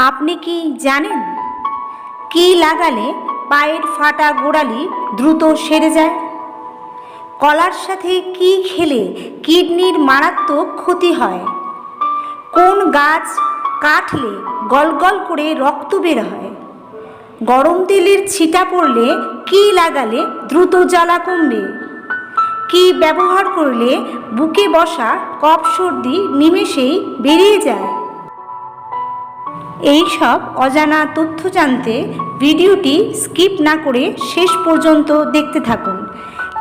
আপনি কি জানেন কি লাগালে পায়ের ফাটা গোড়ালি দ্রুত সেরে যায়? কলার সাথে কি খেলে কিডনির মারাত্মক ক্ষতি হয়? কোন গাছ কাটলে গলগল করে রক্ত বের হয়? গরম তেলের ছিটা পড়লে কি লাগালে দ্রুত জ্বালা কমবে? কি ব্যবহার করলে বুকে বসা কফ সর্দি নিমেষেই বেরিয়ে যায়? এই সব অজানা তথ্য জানতে ভিডিওটি স্কিপ না করে শেষ পর্যন্ত দেখতে থাকুন।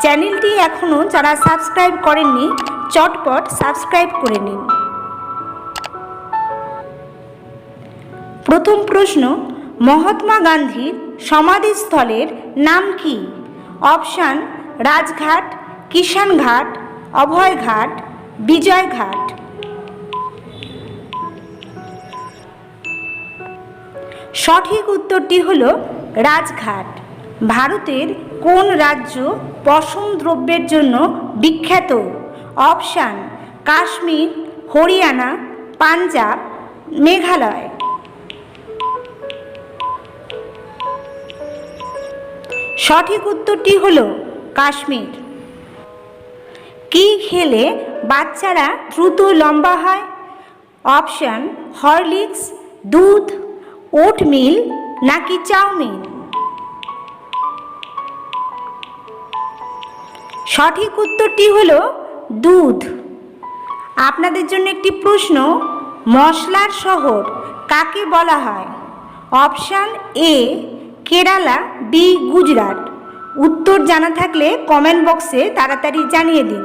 চ্যানেলটি এখনও যারা সাবস্ক্রাইব করেননি চটপট সাবস্ক্রাইব করে নিন। প্রথম প্রশ্ন, মহাত্মা গান্ধীর সমাধিস্থলের নাম কি? অপশান: রাজঘাট, কিষানঘাট, অভয়ঘাট, বিজয়ঘাট। সঠিক উত্তরটি হল রাজঘাট। ভারতের কোন রাজ্য পশম দ্রব্যের জন্য বিখ্যাত? অপশান: কাশ্মীর, হরিয়ানা, পাঞ্জাব, মেঘালয়। সঠিক উত্তরটি হল কাশ্মীর। কি খেলে বাচ্চারা দ্রুত লম্বা হয়? অপশান: হরলিক্স, দুধ, ওটমিল নাকি চাউমিন। সঠিক উত্তরটি হল দুধ। আপনাদের জন্য একটি প্রশ্ন, মশলার শহর কাকে বলা হয়? অপশান: এ কেরালা, বি গুজরাট। উত্তর জানা থাকলে কমেন্ট বক্সে তাড়াতাড়ি জানিয়ে দিন।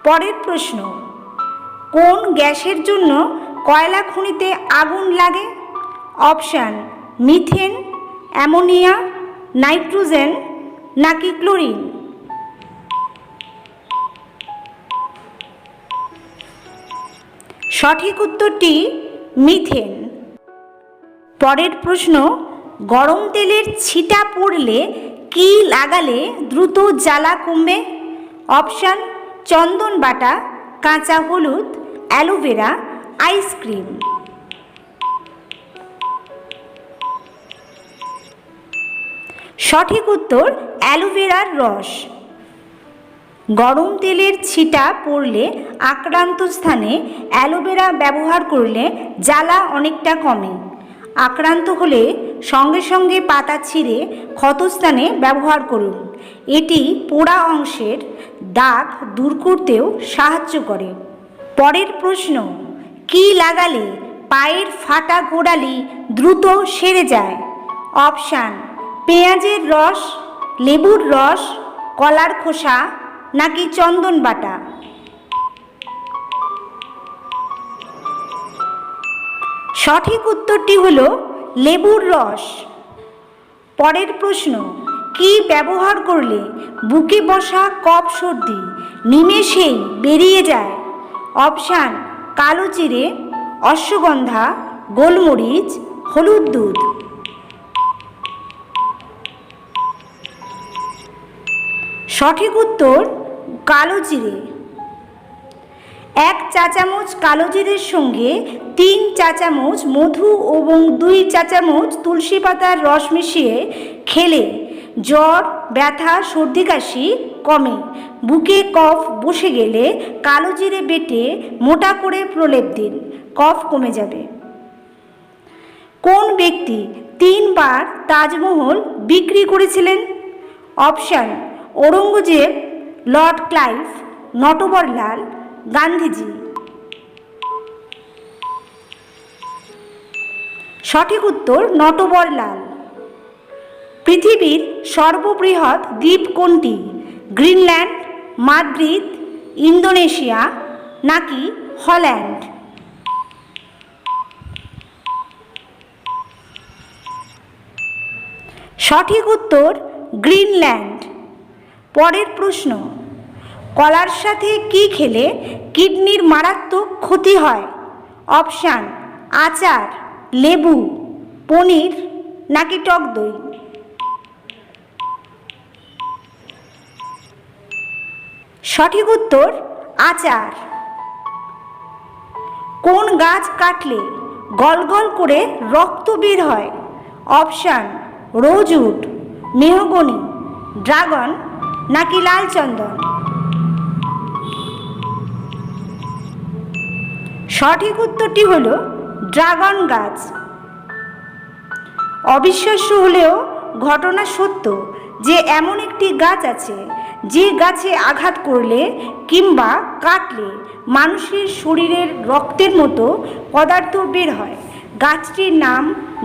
পরের প্রশ্ন, কোন গ্যাসের জন্য কয়লা খনিতে আগুন লাগে? অপশান: মিথেন, অ্যামোনিয়া, নাইট্রোজেন নাকি ক্লোরিন। সঠিক উত্তরটি মিথেন। পরের প্রশ্ন, গরম তেলের ছিটা পড়লে কি লাগালে দ্রুত জ্বালা কমবে? অপশান: চন্দন বাটা, কাঁচা হলুদ, অ্যালোভেরা, আইসক্রিম। সঠিক উত্তর অ্যালোভেরার রস। গরম তেলের ছিটা পড়লে আক্রান্ত স্থানে অ্যালোভেরা ব্যবহার করলে জ্বালা অনেকটা কমে। আক্রান্ত হলে সঙ্গে সঙ্গে পাতা ছিঁড়ে ক্ষতস্থানে ব্যবহার করুন। এটি পোড়া অংশের দাগ দূর করতেও সাহায্য করে। পরের প্রশ্ন, কি লাগালে পায়ের ফাটা গোড়ালি দ্রুত সেরে যায়? অপশান: পেঁয়াজের রস, লেবুর রস, কলার খোসা নাকি চন্দন বাটা। সঠিক উত্তরটি হল লেবুর রস। পরের প্রশ্ন, কি ব্যবহার করলে বুকে বসা কফ সর্দি নিমেষেই বেরিয়ে যায়? অপশান: কালো জিরে, অশ্বগন্ধা, গোলমরিচ, হলুদ দুধ। সঠিক উত্তর কালো জিরে। 1 চা চামচ কালো জিরের সঙ্গে 3 চা চামচ মধু এবং 2 চা চামচ তুলসী পাতার রস মিশিয়ে খেলে জ্বর, ব্যথা, সর্দি কাশি কমে। বুকে কফ বসে গেলে কালো জিরে বেটে মোটা করে প্রলেপ দিন, কফ কমে যাবে। কোন ব্যক্তি 3 বার তাজমহল বিক্রি করেছিলেন? Option: Aurangzeb, Lord Clive, Natwarlal, Gandhiji. সঠিক উত্তর নটবরলাল। পৃথিবীর সর্ববৃহৎ দ্বীপ কোনটি? গ্রিনল্যান্ড, মাদ্রিদ, ইন্দোনেশিয়া নাকি হল্যান্ড। সঠিক উত্তর গ্রিনল্যান্ড। পরের প্রশ্ন, কলার সাথে কি খেলে কিডনির মারাত্মক ক্ষতি হয়? অপশান: আচার, লেবু, পনির নাকি টক দই। সঠিক উত্তর আচার। কোন গাছ কাটলে গল গল করে রক্ত বের হয়? অপশান রোজউড, মেহগনি, ড্রাগন নাকি লাল চন্দন? সঠিক উত্তরটি হলো ড্রাগন গাছ। অবিশ্বাস্য হলেও ঘটনা সত্য যে এমন একটি গাছ আছে যে গাছে আঘাত করলে কিংবা কাটলে মানুষের শরীরের রক্তের মতো পদার্থ বের হয়। গাছটির নাম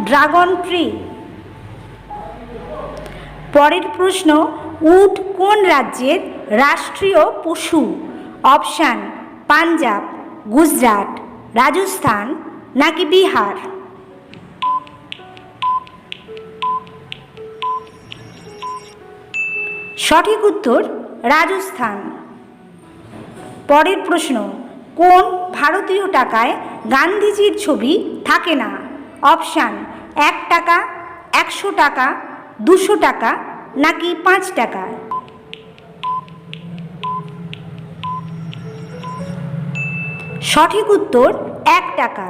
ড্রাগন ট্রি। পরের প্রশ্ন, উট কোন রাজ্যের রাষ্ট্রীয় পশু? অপশান পাঞ্জাব, গুজরাট, রাজস্থান নাকি বিহার? সঠিক উত্তর রাজস্থান। পরের প্রশ্ন, কোন ভারতীয় টাকায় গান্ধীজির ছবি থাকে না? অপশান 1 টাকা, 100 টাকা, 200 টাকা নাকি 5 টাকা? সঠিক উত্তর 1 টাকা।